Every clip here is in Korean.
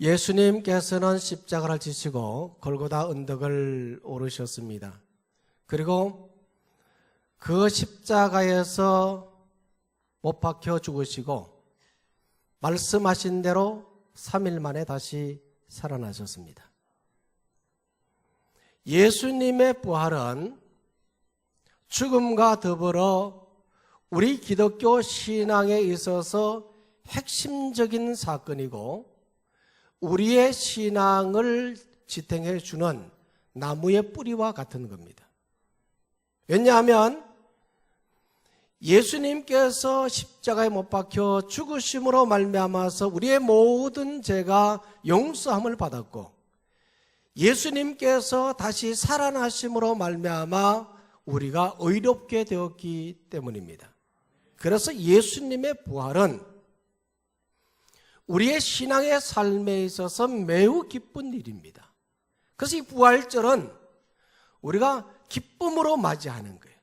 예수님께서는 십자가를 지시고 골고다 언덕을 오르셨습니다. 그리고 그 십자가에서 못 박혀 죽으시고 말씀하신 대로 3일 만에 다시 살아나셨습니다. 예수님의 부활은 죽음과 더불어 우리 기독교 신앙에 있어서 핵심적인 사건이고 우리의 신앙을 지탱해 주는 나무의 뿌리와 같은 겁니다. 왜냐하면 예수님께서 십자가에 못 박혀 죽으심으로 말미암아서 우리의 모든 죄가 용서함을 받았고 예수님께서 다시 살아나심으로 말미암아 우리가 의롭게 되었기 때문입니다. 그래서 예수님의 부활은 우리의 신앙의 삶에 있어서 매우 기쁜 일입니다. 그래서 이 부활절은 우리가 기쁨으로 맞이하는 거예요.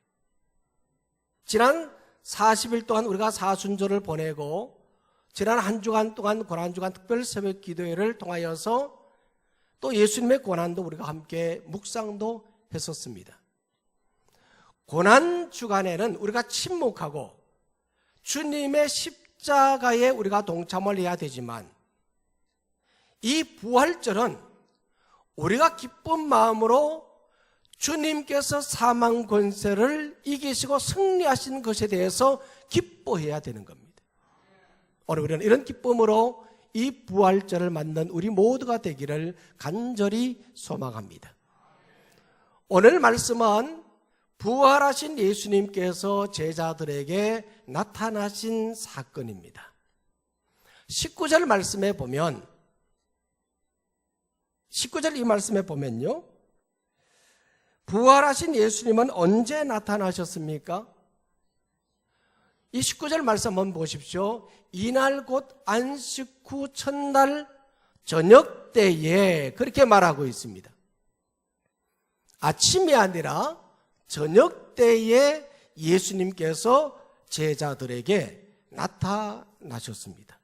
지난 40일 동안 우리가 사순절을 보내고 지난 한 주간 동안 고난주간 특별 새벽 기도회를 통하여서 또 예수님의 고난도 우리가 함께 묵상도 했었습니다. 고난주간에는 우리가 침묵하고 주님의 십자가에 우리가 동참을 해야 되지만 이 부활절은 우리가 기쁜 마음으로 주님께서 사망 권세를 이기시고 승리하신 것에 대해서 기뻐해야 되는 겁니다. 오늘 우리는 이런 기쁨으로 이 부활절을 맞는 우리 모두가 되기를 간절히 소망합니다. 오늘 말씀은 부활하신 예수님께서 제자들에게 나타나신 사건입니다. 19절 말씀에 보면 19절 이 말씀에 보면요, 부활하신 예수님은 언제 나타나셨습니까? 이 19절 말씀 한번 보십시오. 이날 곧 안식 후 첫날 저녁 때에 그렇게 말하고 있습니다. 아침이 아니라 저녁 때에 예수님께서 제자들에게 나타나셨습니다.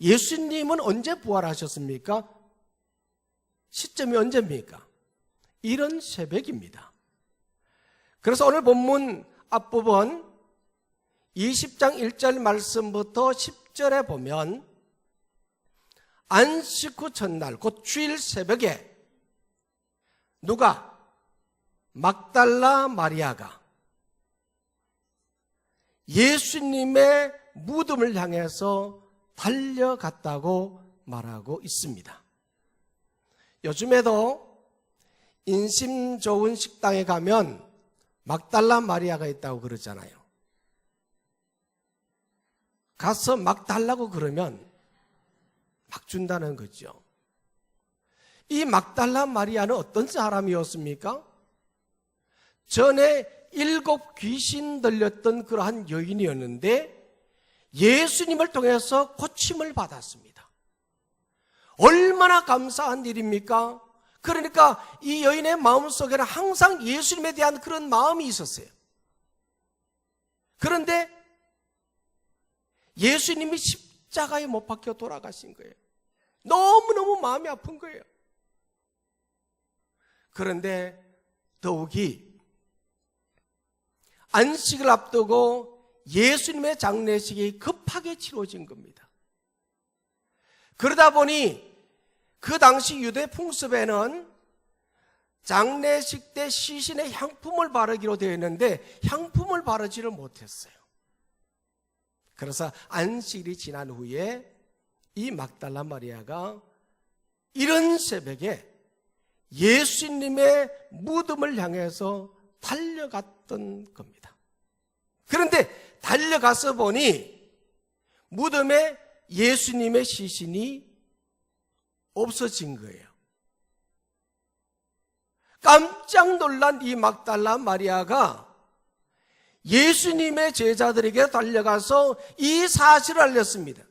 예수님은 언제 부활하셨습니까? 시점이 언제입니까? 이른 새벽입니다. 그래서 오늘 본문 앞부분 20장 1절 말씀부터 10절에 보면 안식 후 첫날 곧 주일 새벽에 누가? 막달라 마리아가 예수님의 무덤을 향해서 달려갔다고 말하고 있습니다. 요즘에도 인심 좋은 식당에 가면 막달라 마리아가 있다고 그러잖아요. 가서 막 달라고 그러면 막 준다는 거죠. 이 막달라 마리아는 어떤 사람이었습니까? 전에 7 귀신 들렸던 그러한 여인이었는데 예수님을 통해서 고침을 받았습니다. 얼마나 감사한 일입니까? 그러니까 이 여인의 마음속에는 항상 예수님에 대한 그런 마음이 있었어요. 그런데 예수님이 십자가에 못 박혀 돌아가신 거예요. 너무너무 마음이 아픈 거예요. 그런데 더욱이 안식을 앞두고 예수님의 장례식이 급하게 치러진 겁니다. 그러다 보니 그 당시 유대 풍습에는 장례식 때 시신의 향품을 바르기로 되어 있는데 향품을 바르지를 못했어요. 그래서 안식일이 지난 후에 이 막달라 마리아가 이른 새벽에 예수님의 무덤을 향해서 달려갔던 겁니다. 그런데 달려가서 보니 무덤에 예수님의 시신이 없어진 거예요. 깜짝 놀란 이 막달라 마리아가 예수님의 제자들에게 달려가서 이 사실을 알렸습니다.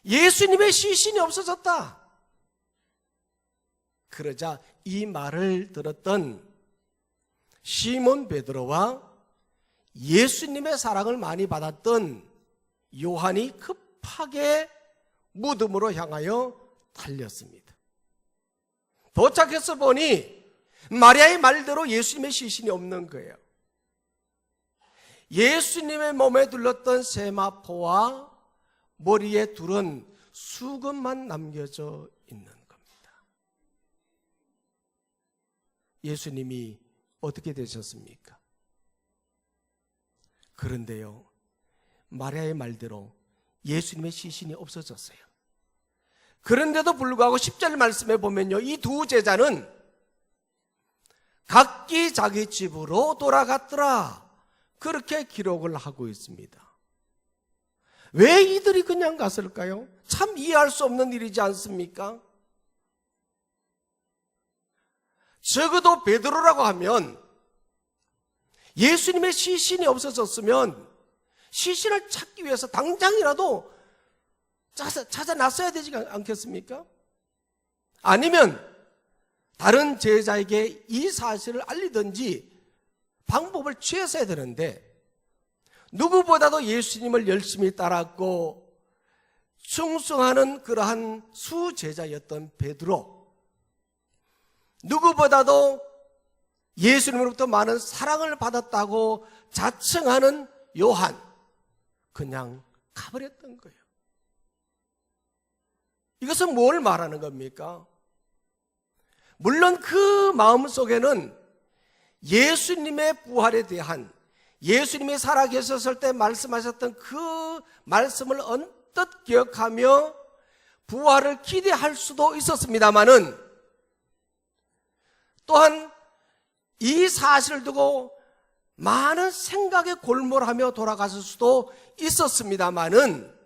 예수님의 시신이 없어졌다. 그러자 이 말을 들었던 시몬 베드로와 예수님의 사랑을 많이 받았던 요한이 급하게 무덤으로 향하여 달렸습니다. 도착해서 보니 마리아의 말대로 예수님의 시신이 없는 거예요. 예수님의 몸에 둘렀던 세마포와 머리에 둘은 수건만 남겨져 있는 겁니다. 예수님이 어떻게 되셨습니까? 그런데요, 마리아의 말대로 예수님의 시신이 없어졌어요. 그런데도 불구하고 10절 말씀에 보면요, 이 두 제자는 각기 자기 집으로 돌아갔더라, 그렇게 기록을 하고 있습니다. 왜 이들이 그냥 갔을까요? 참 이해할 수 없는 일이지 않습니까? 적어도 베드로라고 하면 예수님의 시신이 없어졌으면 시신을 찾기 위해서 당장이라도 찾아놨어야 되지 않겠습니까? 아니면 다른 제자에게 이 사실을 알리든지 방법을 취했어야 되는데, 누구보다도 예수님을 열심히 따랐고 충성하는 그러한 수제자였던 베드로, 누구보다도 예수님으로부터 많은 사랑을 받았다고 자청하는 요한, 그냥 가버렸던 거예요. 이것은 뭘 말하는 겁니까? 물론 그 마음속에는 예수님의 부활에 대한, 예수님이 살아계셨을 때 말씀하셨던 그 말씀을 언뜻 기억하며 부활을 기대할 수도 있었습니다마는, 또한 이 사실을 두고 많은 생각에 골몰하며 돌아갔을 수도 있었습니다마는,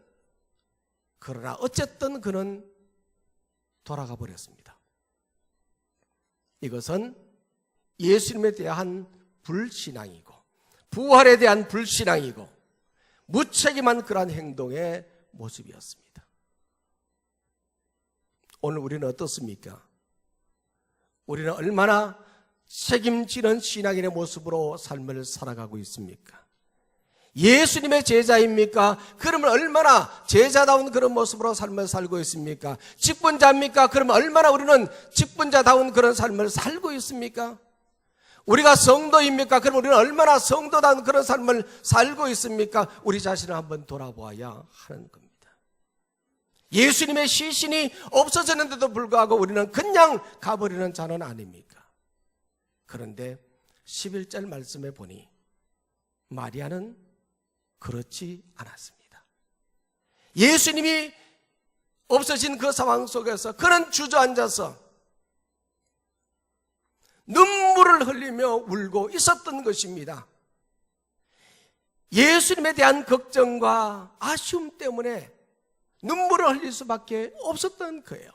그러나 어쨌든 그는 돌아가 버렸습니다. 이것은 예수님에 대한 불신앙이고 부활에 대한 불신앙이고 무책임한 그러한 행동의 모습이었습니다. 오늘 우리는 어떻습니까? 우리는 얼마나 책임지는 신앙인의 모습으로 삶을 살아가고 있습니까? 예수님의 제자입니까? 그러면 얼마나 제자다운 그런 모습으로 삶을 살고 있습니까? 직분자입니까? 그러면 얼마나 우리는 직분자다운 그런 삶을 살고 있습니까? 우리가 성도입니까? 그럼 우리는 얼마나 성도다운 그런 삶을 살고 있습니까? 우리 자신을 한번 돌아보아야 하는 겁니다. 예수님의 시신이 없어졌는데도 불구하고 우리는 그냥 가버리는 자는 아닙니까? 그런데 11절 말씀에 보니 마리아는 그렇지 않았습니다. 예수님이 없어진 그 상황 속에서 그는 주저앉아서 눈물을 흘리며 울고 있었던 것입니다. 예수님에 대한 걱정과 아쉬움 때문에 눈물을 흘릴 수밖에 없었던 거예요.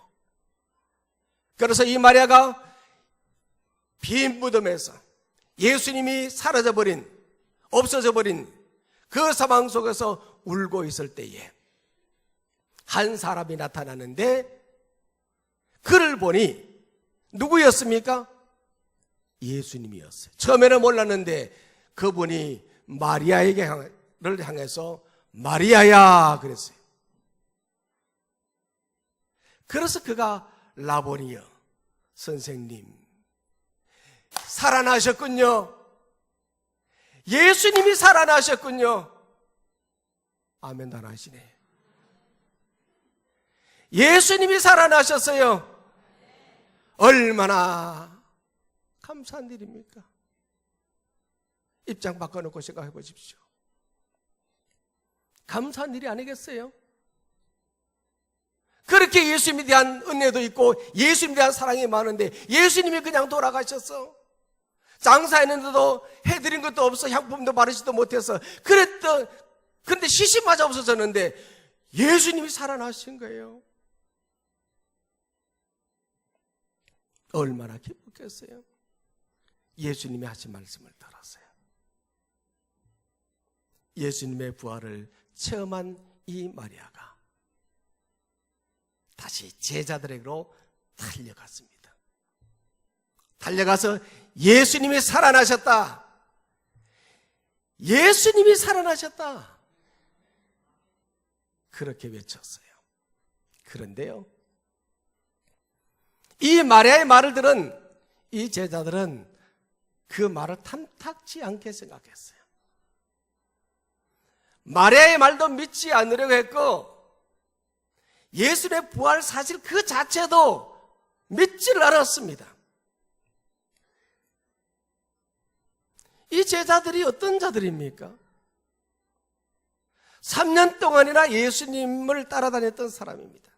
그래서 이 마리아가 빈 무덤에서 예수님이 사라져버린, 없어져버린 그 상황 속에서 울고 있을 때에 한 사람이 나타나는데, 그를 보니 누구였습니까? 예수님이었어요. 처음에는 몰랐는데 그분이 마리아를 향해서 마리아야 그랬어요. 그래서 그가 라보니여, 선생님, 살아나셨군요. 예수님이 살아나셨군요. 아멘 안 하시네. 예수님이 살아나셨어요. 얼마나 감사한 일입니까? 입장 바꿔놓고 생각해 보십시오. 감사한 일이 아니겠어요? 그렇게 예수님에 대한 은혜도 있고 예수님에 대한 사랑이 많은데 예수님이 그냥 돌아가셨어. 장사했는데도 해드린 것도 없어, 향품도 바르지도 못해서 그런데 시신마저 없어졌는데 예수님이 살아나신 거예요. 얼마나 기뻤겠어요? 예수님이 하신 말씀을 들었어요. 예수님의 부활을 체험한 이 마리아가 다시 제자들에게로 달려갔습니다. 달려가서 예수님이 살아나셨다. 예수님이 살아나셨다. 그렇게 외쳤어요. 그런데요, 이 마리아의 말을 들은 이 제자들은 그 말을 탐탁지 않게 생각했어요. 마리아의 말도 믿지 않으려고 했고, 예수님의 부활 사실 그 자체도 믿지를 않았습니다. 이 제자들이 어떤 자들입니까? 3년 동안이나 예수님을 따라다녔던 사람입니다.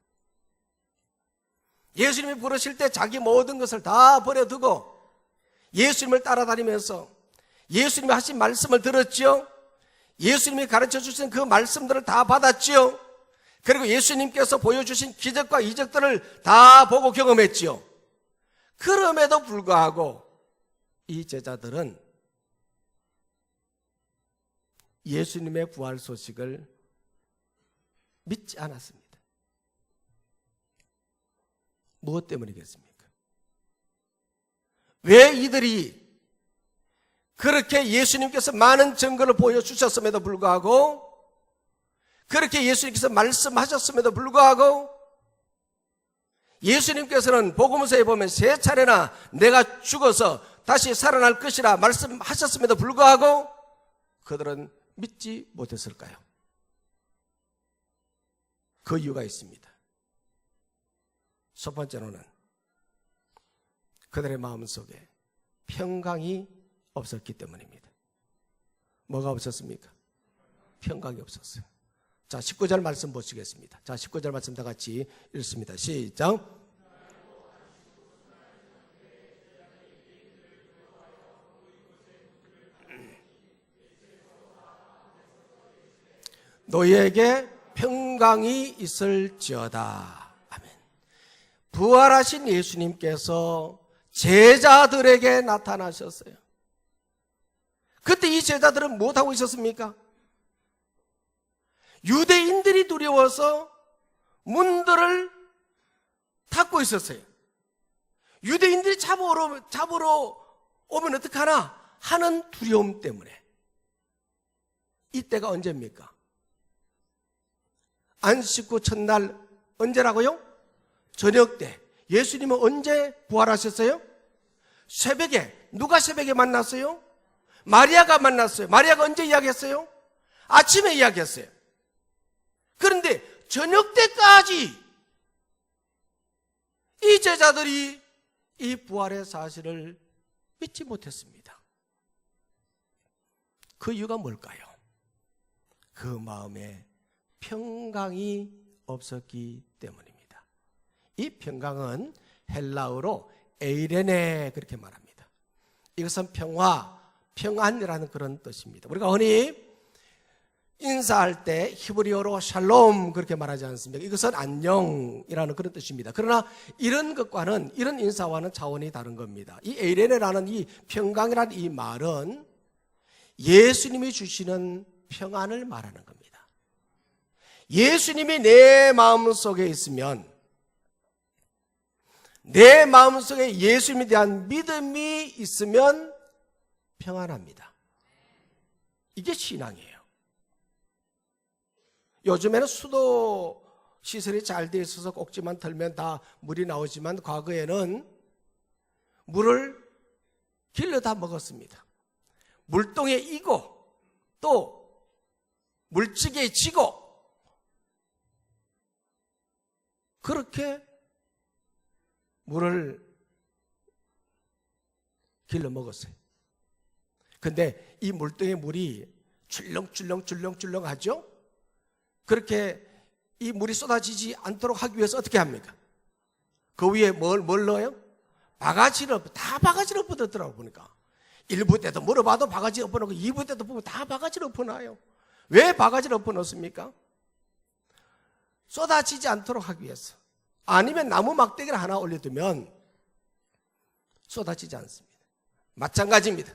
예수님이 부르실 때 자기 모든 것을 다 버려두고 예수님을 따라다니면서 예수님이 하신 말씀을 들었죠. 예수님이 가르쳐 주신 그 말씀들을 다 받았죠. 그리고 예수님께서 보여주신 기적과 이적들을 다 보고 경험했죠. 그럼에도 불구하고 이 제자들은 예수님의 부활 소식을 믿지 않았습니다. 무엇 때문이겠습니까? 왜 이들이 그렇게 예수님께서 많은 증거를 보여주셨음에도 불구하고, 그렇게 예수님께서 말씀하셨음에도 불구하고, 예수님께서는 복음서에 보면 3차례나 내가 죽어서 다시 살아날 것이라 말씀하셨음에도 불구하고 그들은 믿지 못했을까요? 그 이유가 있습니다. 첫 번째로는 그들의 마음속에 평강이 없었기 때문입니다. 뭐가 없었습니까? 평강이 없었어요. 자, 19절 말씀 보시겠습니다. 자, 19절 말씀 다 같이 읽습니다. 시작. 너희에게 평강이 있을지어다. 아멘. 부활하신 예수님께서 제자들에게 나타나셨어요. 그때 이 제자들은 무엇하고 있었습니까? 유대인들이 두려워서 문들을 닫고 있었어요. 유대인들이 잡으러 오면 어떡하나 하는 두려움 때문에. 이때가 언제입니까? 안식구 첫날 언제라고요? 저녁 때. 예수님은 언제 부활하셨어요? 새벽에. 누가 새벽에 만났어요? 마리아가 만났어요. 마리아가 언제 이야기했어요? 아침에 이야기했어요. 그런데 저녁 때까지 이 제자들이 이 부활의 사실을 믿지 못했습니다. 그 이유가 뭘까요? 그 마음에 평강이 없었기 때문입니다. 이 평강은 헬라어로 에이레네 그렇게 말합니다. 이것은 평화, 평안이라는 그런 뜻입니다. 우리가 흔히 인사할 때 히브리어로 샬롬 그렇게 말하지 않습니까? 이것은 안녕이라는 그런 뜻입니다. 그러나 이런 것과는, 이런 인사와는 차원이 다른 겁니다. 이 에이레네라는 이 평강이라는 이 말은 예수님이 주시는 평안을 말하는 겁니다. 예수님이 내 마음속에 있으면, 내 마음속에 예수님에 대한 믿음이 있으면 평안합니다. 이게 신앙이에요. 요즘에는 수도 시설이 잘 돼 있어서 꼭지만 털면 다 물이 나오지만 과거에는 물을 길러 다 먹었습니다. 물동에 이고 또 물찌개에 지고 그렇게 물을 길러 먹었어요. 근데 이 물동의 물이 출렁출렁 하죠? 그렇게 이 물이 쏟아지지 않도록 하기 위해서 어떻게 합니까? 그 위에 뭘 넣어요? 바가지를 엎어놓더라고 보니까. 1부 때도 물어봐도 바가지 엎어놓고 2부 때도 보면 다 바가지를 엎어놔요. 왜 바가지를 엎어놓습니까? 쏟아지지 않도록 하기 위해서. 아니면 나무 막대기를 하나 올려두면 쏟아지지 않습니다. 마찬가지입니다.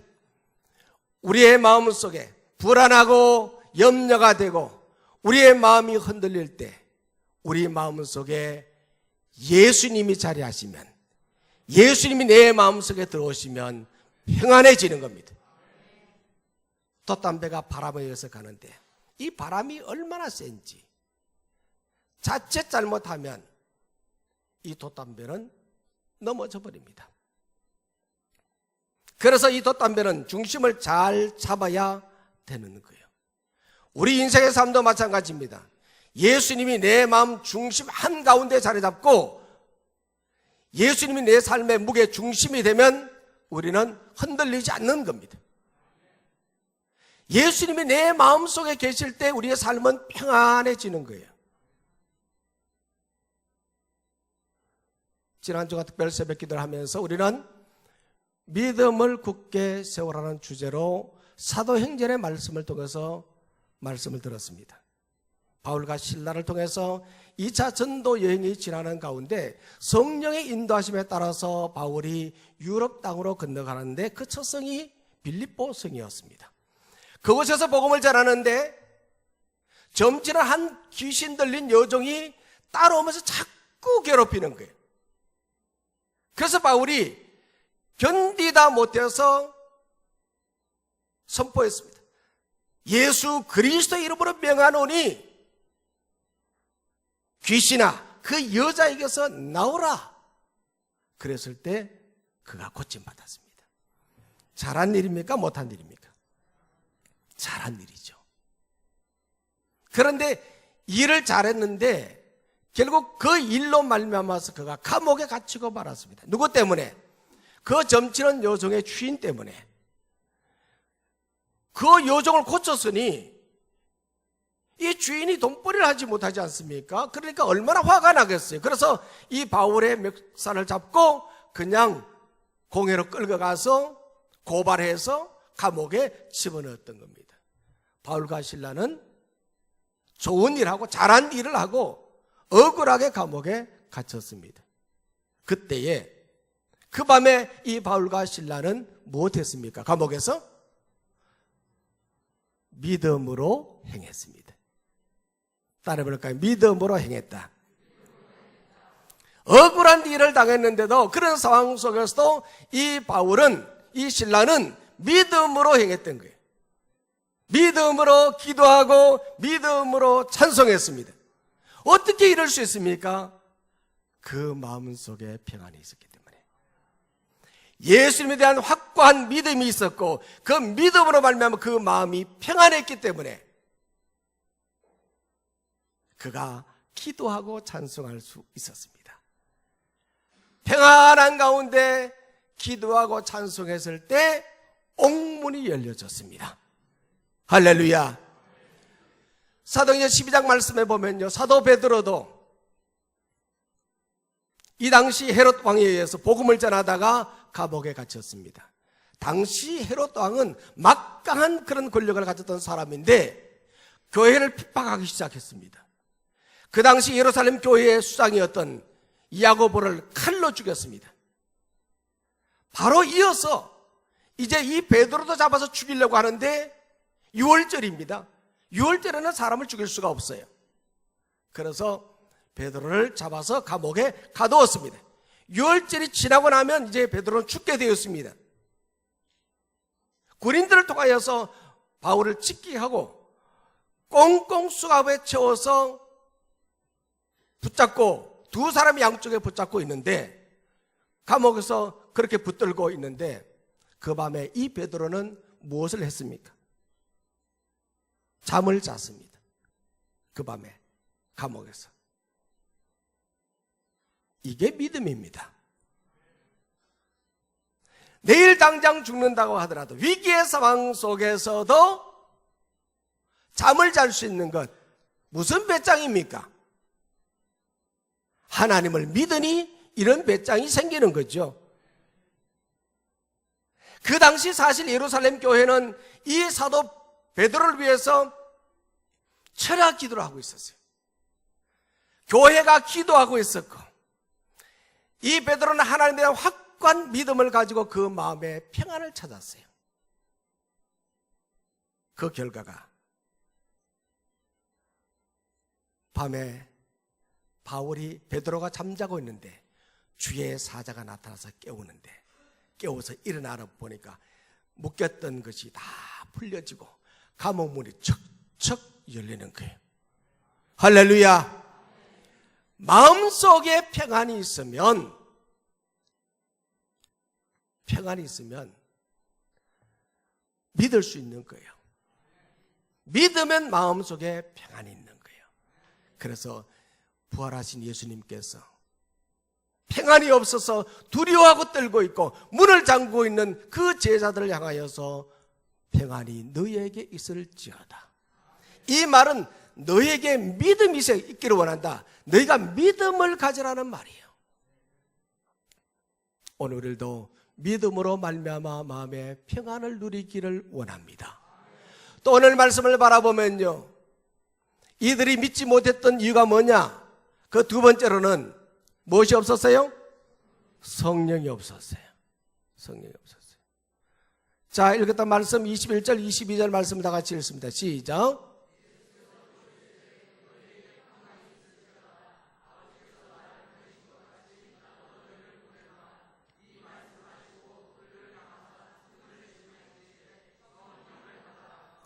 우리의 마음 속에 불안하고 염려가 되고 우리의 마음이 흔들릴 때 우리 마음 속에 예수님이 자리하시면, 예수님이 내 마음 속에 들어오시면 평안해지는 겁니다. 돛담배가 바람에 의해서 가는데 이 바람이 얼마나 센지 자칫 잘못하면 이 돛담배는 넘어져 버립니다. 그래서 이 돛담배는 중심을 잘 잡아야 되는 거예요. 우리 인생의 삶도 마찬가지입니다. 예수님이 내 마음 중심 한가운데 자리 잡고 예수님이 내 삶의 무게 중심이 되면 우리는 흔들리지 않는 겁니다. 예수님이 내 마음속에 계실 때 우리의 삶은 평안해지는 거예요. 지난주가 특별 새벽 기도를 하면서 우리는 믿음을 굳게 세우라는 주제로 사도행전의 말씀을 통해서 말씀을 들었습니다. 바울과 신라를 통해서 2차 전도 여행이 지나는 가운데 성령의 인도하심에 따라서 바울이 유럽 땅으로 건너가는데 그 첫 성이 빌립보 성이었습니다. 그곳에서 복음을 전하는데 점치는 한 귀신 들린 여종이 따라오면서 자꾸 괴롭히는 거예요. 그래서 바울이 견디다 못해서 선포했습니다. 예수 그리스도의 이름으로 명하노니 귀신아 그 여자에게서 나오라. 그랬을 때 그가 고침받았습니다. 잘한 일입니까? 못한 일입니까? 잘한 일이죠. 그런데 일을 잘했는데 결국 그 일로 말미암아서 그가 감옥에 갇히고 말았습니다. 누구 때문에? 그 점치는 여종의 주인 때문에. 그 여종을 고쳤으니 이 주인이 돈벌이를 하지 못하지 않습니까? 그러니까 얼마나 화가 나겠어요. 그래서 이 바울의 멱살을 잡고 그냥 공회로 끌고 가서 고발해서 감옥에 집어넣었던 겁니다. 바울과 실라는 좋은 일하고 잘한 일을 하고 억울하게 감옥에 갇혔습니다. 그때에 그 밤에 이 바울과 실라는 무엇했습니까? 감옥에서 믿음으로 행했습니다. 따라해볼까요? 믿음으로 행했다. 억울한 일을 당했는데도 그런 상황 속에서도 이 바울은, 이 신라는 믿음으로 행했던 거예요. 믿음으로 기도하고 믿음으로 찬송했습니다. 어떻게 이럴 수 있습니까? 그 마음속에 평안이 있었기 때문에. 예수님에 대한 확고한 믿음이 있었고 그 믿음으로 말미암아 그 마음이 평안했기 때문에 그가 기도하고 찬송할 수 있었습니다. 평안한 가운데 기도하고 찬송했을 때 옥문이 열려졌습니다. 할렐루야. 사도행전 12장 말씀에 보면요, 사도 베드로도 이 당시 헤롯 왕에 의해서 복음을 전하다가 감옥에 갇혔습니다. 당시 헤롯 왕은 막강한 그런 권력을 가졌던 사람인데 교회를 핍박하기 시작했습니다. 그 당시 예루살렘 교회의 수장이었던 야고보를 칼로 죽였습니다. 바로 이어서 이제 이 베드로도 잡아서 죽이려고 하는데 6월절입니다. 6월절에는 사람을 죽일 수가 없어요. 그래서 베드로를 잡아서 감옥에 가두었습니다. 6월절이 지나고 나면 이제 베드로는 죽게 되었습니다. 군인들을 통하여서 바울을 찢기하고 꽁꽁 수갑에 채워서 붙잡고 두 사람이 양쪽에 붙잡고 있는데 감옥에서 그렇게 붙들고 있는데 그 밤에 이 베드로는 무엇을 했습니까? 잠을 잤습니다. 그 밤에 감옥에서. 이게 믿음입니다. 내일 당장 죽는다고 하더라도 위기의 상황 속에서도 잠을 잘 수 있는 것 무슨 배짱입니까? 하나님을 믿으니 이런 배짱이 생기는 거죠. 그 당시 사실 예루살렘 교회는 이 사도 베드로를 위해서 철학 기도를 하고 있었어요. 교회가 기도하고 있었고 이 베드로는 하나님에 대한 확고한 믿음을 가지고 그 마음에 평안을 찾았어요. 그 결과가 밤에 바울이 베드로가 잠자고 있는데 주의 사자가 나타나서 깨우는데 깨워서 일어나라 보니까 묶였던 것이 다 풀려지고 감옥 문이 척척 열리는 거예요. 할렐루야. 마음속에 평안이 있으면 믿을 수 있는 거예요. 믿으면 마음속에 평안이 있는 거예요. 그래서 부활하신 예수님께서 평안이 없어서 두려워하고 떨고 있고 문을 잠그고 있는 그 제자들을 향하여서 평안이 너희에게 있을지어다. 이 말은 너희에게 믿음이 있기를 원한다. 너희가 믿음을 가지라는 말이에요. 오늘도 믿음으로 말미암아 마음의 평안을 누리기를 원합니다. 또 오늘 말씀을 바라보면요, 이들이 믿지 못했던 이유가 뭐냐? 그 두 번째로는 무엇이 없었어요? 성령이 없었어요. 성령이 없었어요. 자, 읽었던 말씀 21절 22절 말씀 다 같이 읽습니다. 시작.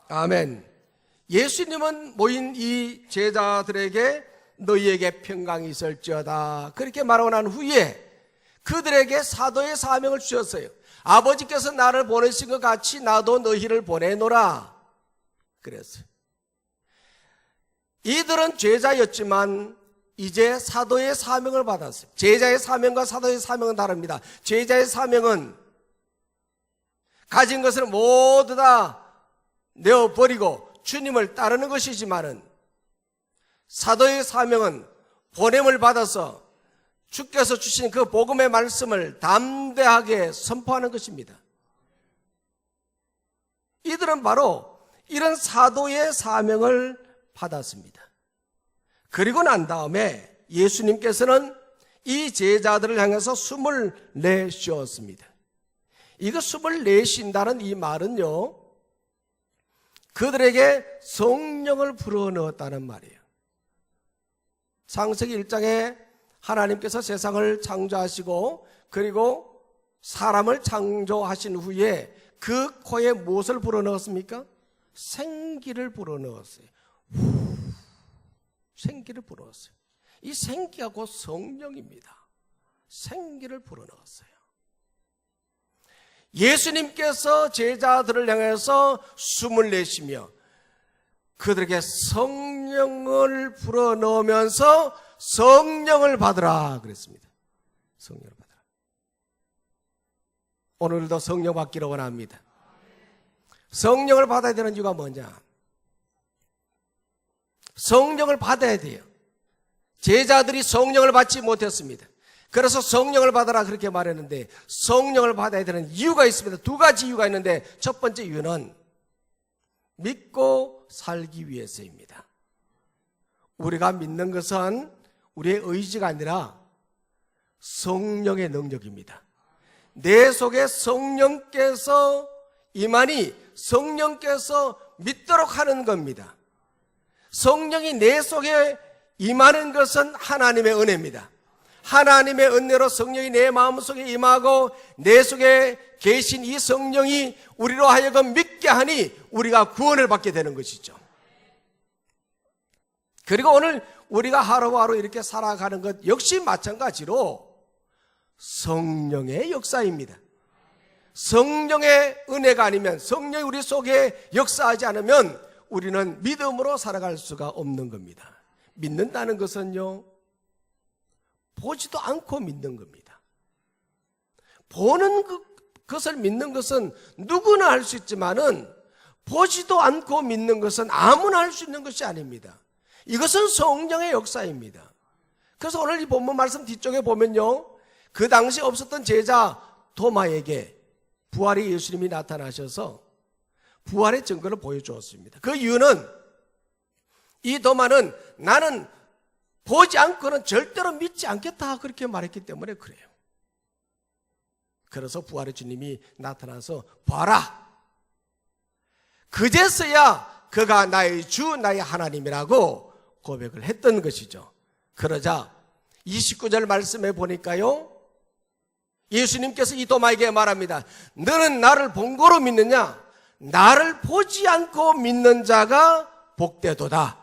아멘. 예수님은 모인 이 제자들에게 너희에게 평강이 있을지어다 그렇게 말하고 난 후에 그들에게 사도의 사명을 주셨어요. 아버지께서 나를 보내신 것 같이 나도 너희를 보내노라 그랬어요. 이들은 제자였지만 이제 사도의 사명을 받았어요. 제자의 사명과 사도의 사명은 다릅니다. 제자의 사명은 가진 것을 모두 다 내어버리고 주님을 따르는 것이지만은 사도의 사명은 보냄을 받아서 주께서 주신 그 복음의 말씀을 담대하게 선포하는 것입니다. 이들은 바로 이런 사도의 사명을 받았습니다. 그리고 난 다음에 예수님께서는 이 제자들을 향해서 숨을 내쉬었습니다. 이거 숨을 내쉰다는 이 말은요, 그들에게 성령을 불어넣었다는 말이에요. 창세기 1장에 하나님께서 세상을 창조하시고 그리고 사람을 창조하신 후에 그 코에 무엇을 불어넣었습니까? 생기를 불어넣었어요. 생기를 불어넣었어요. 이 생기가 곧 성령입니다. 생기를 불어넣었어요. 예수님께서 제자들을 향해서 숨을 내쉬며 그들에게 성령을 불어넣으면서 성령을 받으라 그랬습니다. 성령을 받으라. 오늘도 성령 받기를 원합니다. 성령을 받아야 되는 이유가 뭐냐? 성령을 받아야 돼요. 제자들이 성령을 받지 못했습니다. 그래서 성령을 받아라 그렇게 말했는데 성령을 받아야 되는 이유가 있습니다. 두 가지 이유가 있는데 첫 번째 이유는 믿고 살기 위해서입니다. 우리가 믿는 것은 우리의 의지가 아니라 성령의 능력입니다. 내 속에 성령께서 임하니 성령께서 믿도록 하는 겁니다. 성령이 내 속에 임하는 것은 하나님의 은혜입니다. 하나님의 은혜로 성령이 내 마음속에 임하고 내 속에 계신 이 성령이 우리로 하여금 믿게 하니 우리가 구원을 받게 되는 것이죠. 그리고 오늘 우리가 하루하루 이렇게 살아가는 것 역시 마찬가지로 성령의 역사입니다. 성령의 은혜가 아니면 성령이 우리 속에 역사하지 않으면 우리는 믿음으로 살아갈 수가 없는 겁니다. 믿는다는 것은요, 보지도 않고 믿는 겁니다. 보는 것을 믿는 것은 누구나 할 수 있지만은 보지도 않고 믿는 것은 아무나 할 수 있는 것이 아닙니다. 이것은 성령의 역사입니다. 그래서 오늘 이 본문 말씀 뒤쪽에 보면요, 그 당시 없었던 제자 도마에게 부활의 예수님이 나타나셔서 부활의 증거를 보여주었습니다. 그 이유는 이 도마는 나는 보지 않고는 절대로 믿지 않겠다 그렇게 말했기 때문에 그래요. 그래서 부활의 주님이 나타나서 봐라, 그제서야 그가 나의 주 나의 하나님이라고 고백을 했던 것이죠. 그러자 29절 말씀에 보니까요, 예수님께서 이 도마에게 말합니다. 너는 나를 본 거로 믿느냐? 나를 보지 않고 믿는 자가 복되도다.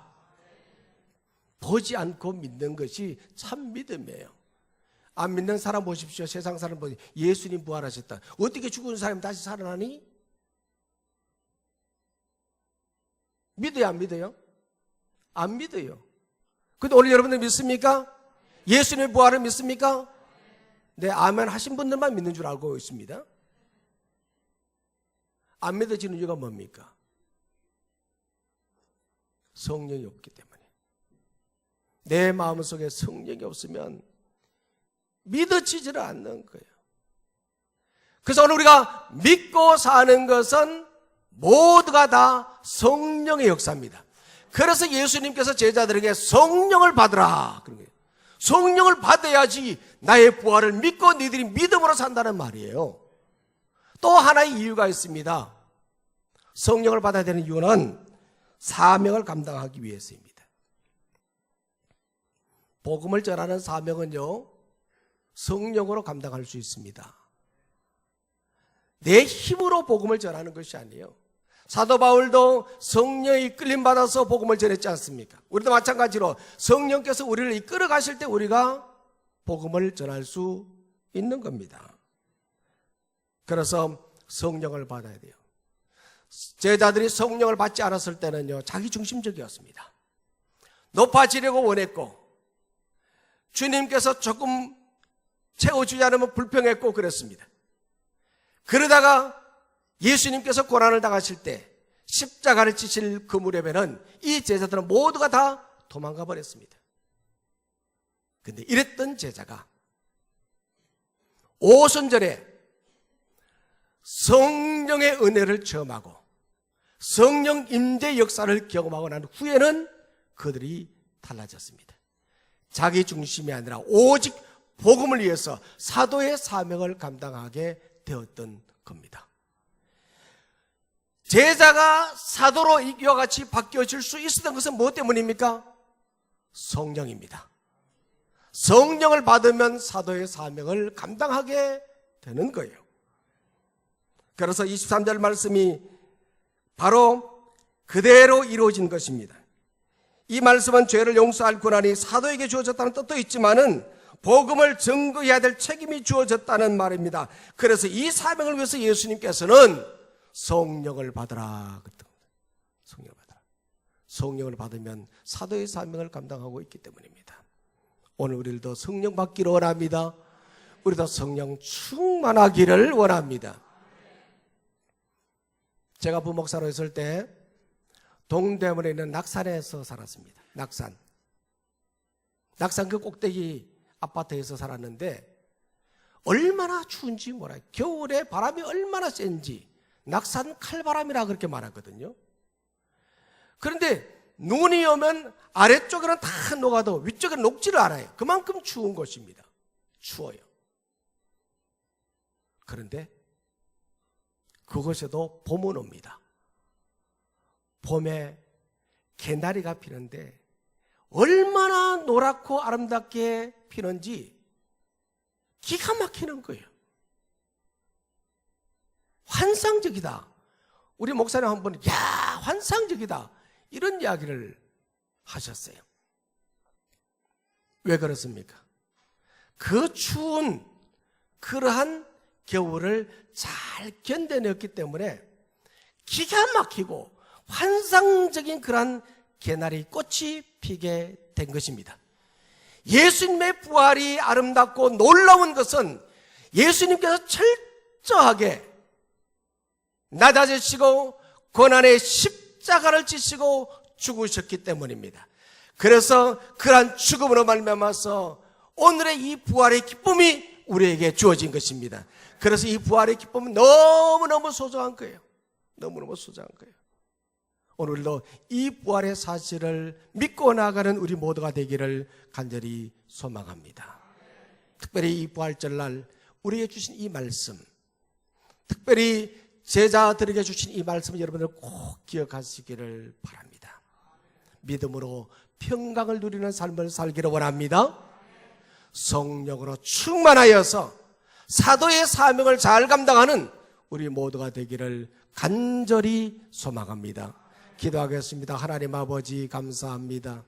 보지 않고 믿는 것이 참 믿음이에요. 안 믿는 사람 보십시오. 세상 사람 보십시오. 예수님 부활하셨다. 어떻게 죽은 사람이 다시 살아나니? 믿어요, 안 믿어요? 안 믿어요. 근데 오늘 여러분들 믿습니까? 예수님의 부활을 믿습니까? 네, 아멘 하신 분들만 믿는 줄 알고 있습니다. 안 믿어지는 이유가 뭡니까? 성령이 없기 때문에. 내 마음속에 성령이 없으면 믿어지지를 않는 거예요. 그래서 오늘 우리가 믿고 사는 것은 모두가 다 성령의 역사입니다. 그래서 예수님께서 제자들에게 성령을 받으라 그런 거예요. 성령을 받아야지 나의 부활을 믿고 너희들이 믿음으로 산다는 말이에요. 또 하나의 이유가 있습니다. 성령을 받아야 되는 이유는 사명을 감당하기 위해서입니다. 복음을 전하는 사명은요, 성령으로 감당할 수 있습니다. 내 힘으로 복음을 전하는 것이 아니에요. 사도 바울도 성령의 이끌림 받아서 복음을 전했지 않습니까? 우리도 마찬가지로 성령께서 우리를 이끌어 가실 때 우리가 복음을 전할 수 있는 겁니다. 그래서 성령을 받아야 돼요. 제자들이 성령을 받지 않았을 때는요, 자기 중심적이었습니다. 높아지려고 원했고, 주님께서 조금 채워주지 않으면 불평했고 그랬습니다. 그러다가 예수님께서 고난을 당하실 때 십자가를 지실 그 무렵에는 이 제자들은 모두가 다 도망가 버렸습니다. 근데 이랬던 제자가 오순절에 성령의 은혜를 체험하고 성령 임재 역사를 경험하고 난 후에는 그들이 달라졌습니다. 자기 중심이 아니라 오직 복음을 위해서 사도의 사명을 감당하게 되었던 겁니다. 제자가 사도로 이와 같이 바뀌어질 수 있었던 것은 무엇 때문입니까? 성령입니다. 성령을 받으면 사도의 사명을 감당하게 되는 거예요. 그래서 23절 말씀이 바로 그대로 이루어진 것입니다. 이 말씀은 죄를 용서할 권한이 사도에게 주어졌다는 뜻도 있지만은 복음을 증거해야 될 책임이 주어졌다는 말입니다. 그래서 이 사명을 위해서 예수님께서는 성령을 받으라. 성령을 받으라. 성령을 받으면 사도의 사명을 감당하고 있기 때문입니다. 오늘 우리도 성령 받기를 원합니다. 우리도 성령 충만하기를 원합니다. 제가 부목사로 있을 때 동대문에 있는 낙산에서 살았습니다. 낙산 그 꼭대기 아파트에서 살았는데 얼마나 추운지 몰라요. 겨울에 바람이 얼마나 센지 낙산 칼바람이라 그렇게 말하거든요. 그런데 눈이 오면 아래쪽에는 다 녹아도 위쪽에는 녹지를 않아요. 그만큼 추운 곳입니다. 추워요. 그런데 그곳에도 봄은 옵니다. 봄에 개나리가 피는데 얼마나 노랗고 아름답게 피는지 기가 막히는 거예요. 환상적이다. 우리 목사님 한 번, 야, 환상적이다. 이런 이야기를 하셨어요. 왜 그렇습니까? 그 추운 그러한 겨울을 잘 견뎌냈기 때문에 기가 막히고 환상적인 그러한 개나리 꽃이 피게 된 것입니다. 예수님의 부활이 아름답고 놀라운 것은 예수님께서 철저하게 낮아지시고 고난의 십자가를 지시고 죽으셨기 때문입니다. 그래서 그러한 죽음으로 말미암아서 오늘의 이 부활의 기쁨이 우리에게 주어진 것입니다. 그래서 이 부활의 기쁨은 너무너무 소중한 거예요. 너무너무 소중한 거예요. 오늘도 이 부활의 사실을 믿고 나아가는 우리 모두가 되기를 간절히 소망합니다. 특별히 이 부활절날 우리에게 주신 이 말씀, 특별히 제자들에게 주신 이 말씀을 여러분들 꼭 기억하시기를 바랍니다. 믿음으로 평강을 누리는 삶을 살기를 원합니다. 성령으로 충만하여서 사도의 사명을 잘 감당하는 우리 모두가 되기를 간절히 소망합니다. 기도하겠습니다. 하나님 아버지 감사합니다.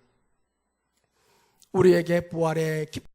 우리에게 부활의 기쁨